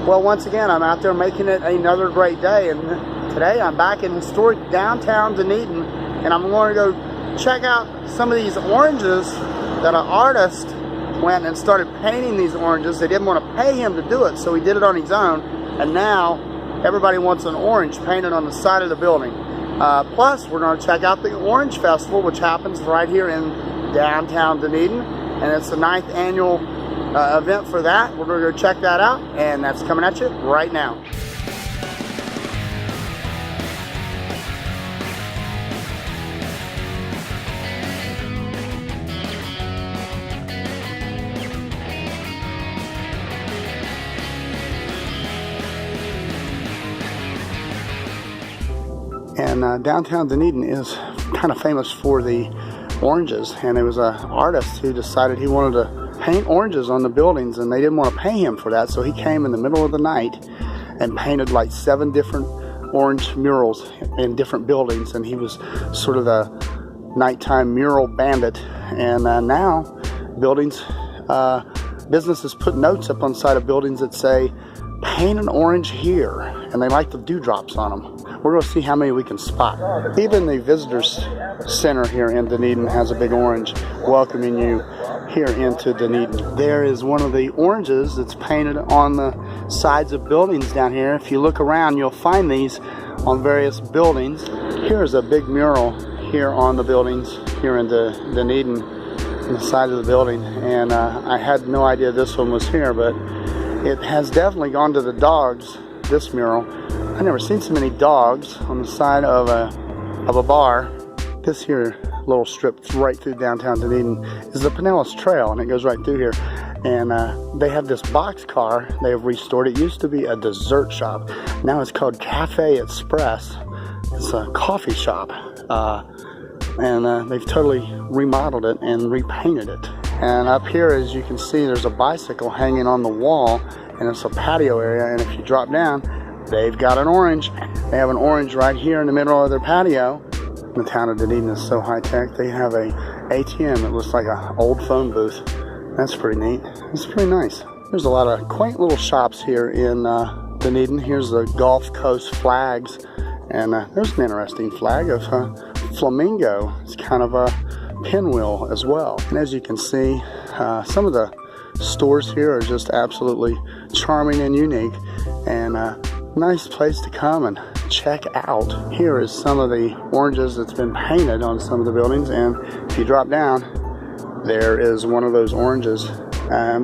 Well, once again, I'm out there making it another great day, and today I'm back in historic downtown Dunedin, and I'm going to go check out some of these oranges that an artist went and started painting these oranges. They didn't want to pay him to do it, so he did it on his own, and now everybody wants an orange painted on the side of the building. Plus, we're going to check out the Orange Festival, which happens right here in downtown Dunedin, and it's the 9th annual event for that. We're going to go check that out, and that's coming at you right now. And downtown Dunedin is kind of famous for the oranges, and there was an artist who decided he wanted to paint oranges on the buildings, and they didn't want to pay him for that, so he came in the middle of the night and painted like 7 different orange murals in different buildings, and he was sort of the nighttime mural bandit. And now businesses put notes up on the side of buildings that say, "Paint an orange here," and they like the dewdrops on them. We're going to see how many we can spot. Even the visitors center here in Dunedin has a big orange welcoming you here into Dunedin. There is one of the oranges that's painted on the sides of buildings down here. If you look around, you'll find these on various buildings. Here's a big mural here on the buildings here in Dunedin on the side of the building, and I had no idea this one was here, but it has definitely gone to the dogs, this mural. I've never seen so many dogs on the side of a bar. This here little strip right through downtown Dunedin is the Pinellas Trail, and it goes right through here. And they have this box car they have restored. It used to be a dessert shop. Now it's called Cafe Express. It's a coffee shop. And they've totally remodeled it and repainted it. And up here, as you can see, there's a bicycle hanging on the wall, and it's a patio area. And if you drop down, they've got an orange. They have an orange right here in the middle of their patio. The town of Dunedin is so high-tech. They have a ATM. It looks like an old phone booth. That's pretty neat. It's pretty nice. There's a lot of quaint little shops here in Dunedin. Here's the Gulf Coast flags. And there's an interesting flag of flamingo. It's kind of a pinwheel as well. And as you can see, some of the stores here are just absolutely charming and unique, and nice place to come and check out. Here is some of the oranges that's been painted on some of the buildings, and if you drop down, there is one of those oranges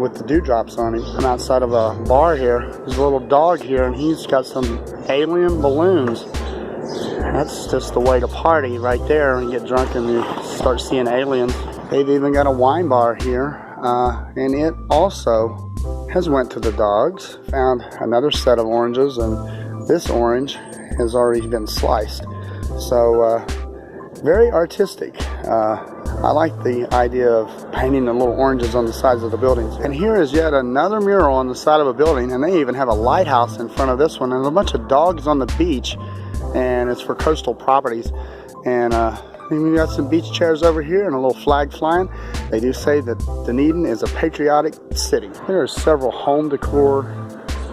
with the dewdrops on him. I'm outside of a bar here. There's a little dog here, and he's got some alien balloons. That's just the way to party right there, and get drunk and you start seeing aliens. They've even got a wine bar here, and it also has went to the dogs. Found another set of oranges, and this orange has already been sliced. So very artistic. I like the idea of painting the little oranges on the sides of the buildings. And here is yet another mural on the side of a building, and they even have a lighthouse in front of this one, and a bunch of dogs on the beach, and it's for coastal properties. And we got some beach chairs over here and a little flag flying. They do say that Dunedin is a patriotic city. There are several home decor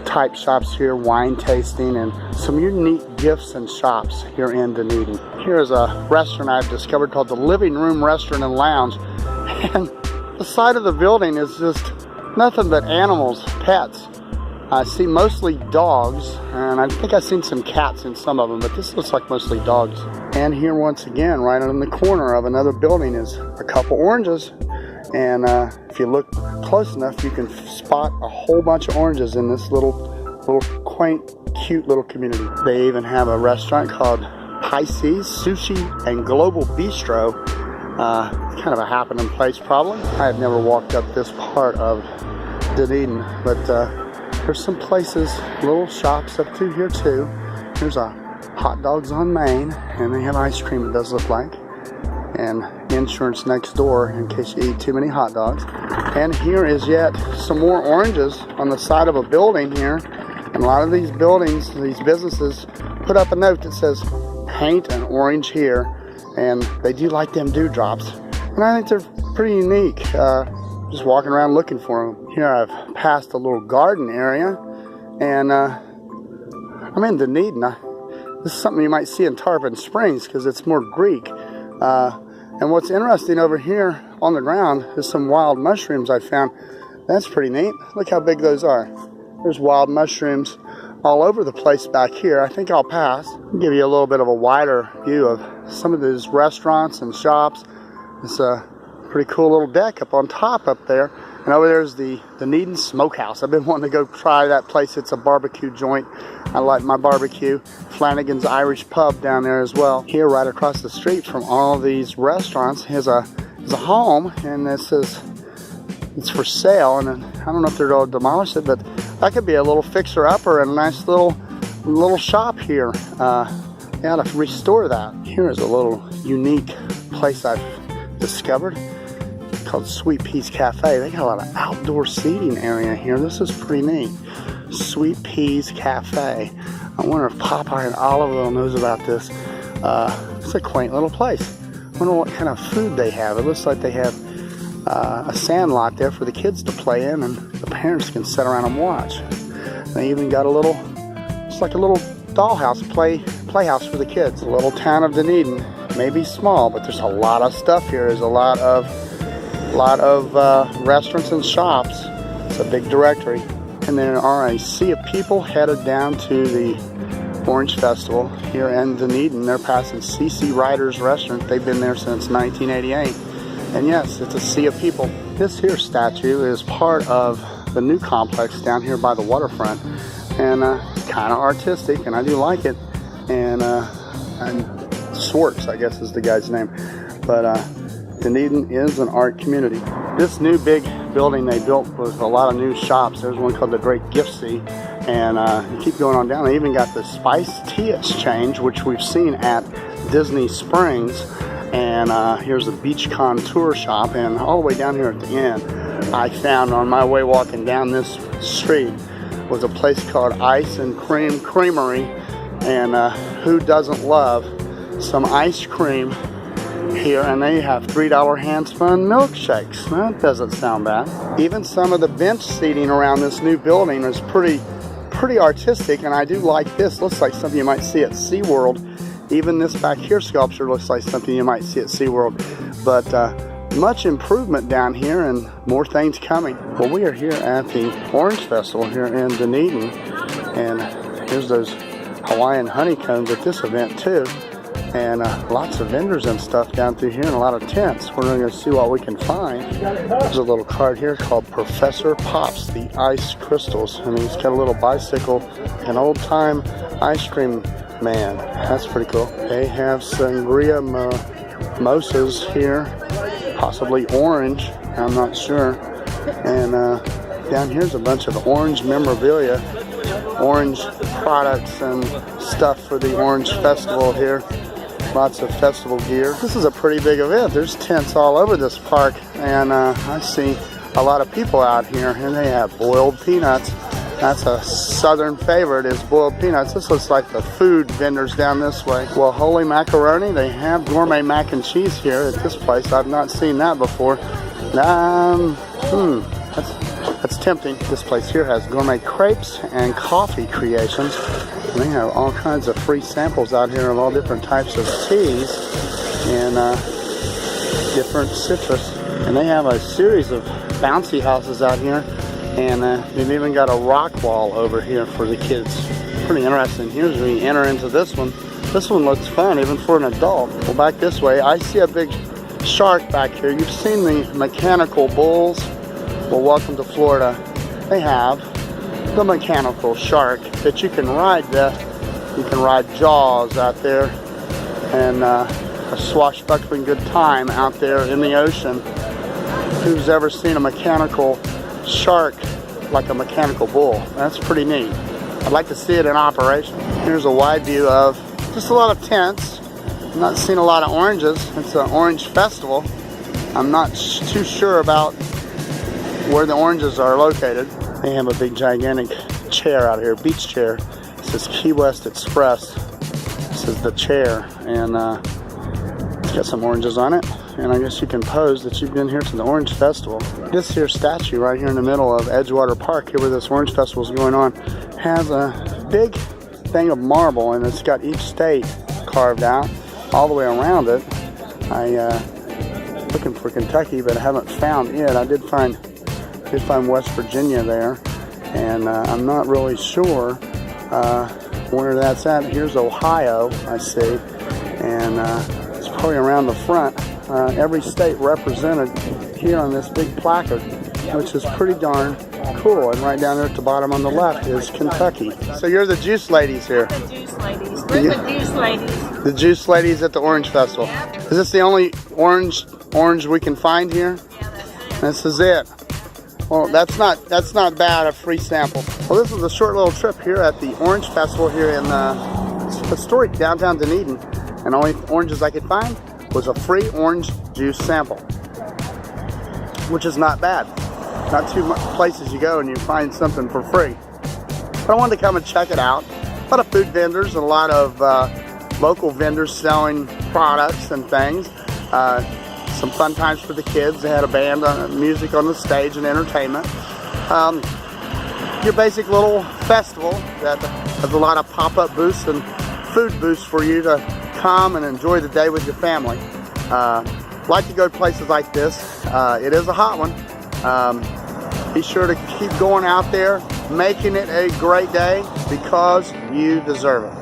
type shops here, wine tasting, and some unique gifts and shops here in Dunedin. Here's a restaurant I've discovered called the Living Room Restaurant and Lounge. And the side of the building is just nothing but animals, pets. I see mostly dogs, and I think I've seen some cats in some of them, but this looks like mostly dogs. And here once again, right in the corner of another building, is a couple oranges. And if you look close enough, you can spot a whole bunch of oranges in this little quaint, cute little community. They even have a restaurant called Pisces Sushi and Global Bistro. Kind of a happening place probably. I have never walked up this part of Dunedin, but there's some places, little shops up through here too. There's a Hot Dogs on Main, and they have ice cream, it does look like, and insurance next door in case you eat too many hot dogs. And here is yet some more oranges on the side of a building here. And a lot of these buildings, these businesses, put up a note that says, "Paint an orange here," and they do like them dewdrops. And I think they're pretty unique. Just walking around looking for them. Here I've passed a little garden area, And I'm in Dunedin. This is something you might see in Tarpon Springs because it's more Greek. And what's interesting over here on the ground is some wild mushrooms I found. That's pretty neat. Look how big those are. There's wild mushrooms all over the place back here. I think I'll pass. I'll give you a little bit of a wider view of some of these restaurants and shops. It's a pretty cool little deck up on top up there. And over there's the Dunedin Smokehouse. I've been wanting to go try that place. It's a barbecue joint. I like my barbecue. Flanagan's Irish Pub down there as well. Here, right across the street from all these restaurants, is a home, and it says it's for sale. And I don't know if they're going to demolish it, but that could be a little fixer-upper and a nice little shop here. They ought to restore that. Here is a little unique place I've discovered called Sweet Peas Cafe. They got a lot of outdoor seating area here. This is pretty neat. Sweet Peas Cafe. I wonder if Popeye and Oliveville knows about this. It's a quaint little place. I wonder what kind of food they have. It looks like they have a sand lot there for the kids to play in, and the parents can sit around and watch. They even got it's like a little dollhouse playhouse for the kids. The little town of Dunedin may be small, but there's a lot of stuff here. There's a lot of restaurants and shops. It's a big directory. And there are a sea of people headed down to the Orange Festival here in Dunedin. They're passing CC Ryder's restaurant. They've been there since 1988. And yes, it's a sea of people. This here statue is part of the new complex down here by the waterfront. And kind of artistic, and I do like it. And Swartz, I guess is the guy's name. But Dunedin is an art community. This new big building they built with a lot of new shops. There's one called the Great Giftsy, and you keep going on down. They even got the Spice Tea Exchange, which we've seen at Disney Springs. And here's the Beach Contour shop, and all the way down here at the end, I found on my way walking down this street was a place called Ice and Cream Creamery. And who doesn't love some ice cream here? And they have $3 hand-spun milkshakes. That doesn't sound bad. Even some of the bench seating around this new building is pretty artistic, and I do like this. Looks like something you might see at SeaWorld. Even this back here sculpture looks like something you might see at SeaWorld. But much improvement down here and more things coming. Well, we are here at the Orange Festival here in Dunedin, and here's those Hawaiian honeycombs at this event too. And lots of vendors and stuff down through here and a lot of tents. We're going to see what we can find. There's a little card here called Professor Pops, the Ice Crystals. And he's got a little bicycle, an old-time ice cream man. That's pretty cool. They have sangria mimosas here, possibly orange, I'm not sure. And down here's a bunch of orange memorabilia, orange products and stuff for the Orange Festival here. Lots of festival gear. This is a pretty big event. There's tents all over this park, and I see a lot of people out here, and they have boiled peanuts. That's a southern favorite, is boiled peanuts. This looks like the food vendors down this way. Well, holy macaroni, they have gourmet mac and cheese here at this place. I've not seen that before. That's tempting. This place here has gourmet crepes and coffee creations. And they have all kinds of free samples out here of all different types of teas and different citrus. And they have a series of bouncy houses out here. And they've even got a rock wall over here for the kids. Pretty interesting. Here's where you enter into this one. This one looks fun even for an adult. Well, back this way, I see a big shark back here. You've seen the mechanical bulls. Well, welcome to Florida. They have the mechanical shark that you can ride. You can ride Jaws out there, and a swashbuckling good time out there in the ocean. Who's ever seen a mechanical shark like a mechanical bull? That's pretty neat. I'd like to see it in operation. Here's a wide view of just a lot of tents. I'm not seeing a lot of oranges. It's an Orange Festival. I'm not too sure about where the oranges are located. They have a big gigantic chair out here, beach chair. It says Key West Express. This is the chair, and it's got some oranges on it. And I guess you can pose that you've been here to the Orange Festival. This here statue right here in the middle of Edgewater Park, here where this Orange Festival is going on, has a big thing of marble, and it's got each state carved out all the way around it. Looking for Kentucky, but I haven't found it. I did find West Virginia there, and I'm not really sure where that's at. Here's Ohio, I see, and it's probably around the front. Every state represented here on this big placard, which is pretty darn cool. And right down there at the bottom on the left is Kentucky. So you're the juice ladies here. The juice ladies. We're the juice ladies. The juice ladies at the Orange Festival. Yeah. Is this the only orange we can find here? Yeah, that's it. This is it. Well, that's not bad, a free sample. Well, this was a short little trip here at the Orange Festival here in historic downtown Dunedin. And the only oranges I could find was a free orange juice sample, which is not bad. Not too much places you go and you find something for free. But I wanted to come and check it out. A lot of food vendors and a lot of local vendors selling products and things. Some fun times for the kids. They had a band, music on the stage, and entertainment. Your basic little festival that has a lot of pop-up booths and food booths for you to come and enjoy the day with your family. Like to go to places like this. It is a hot one. Be sure to keep going out there, making it a great day, because you deserve it.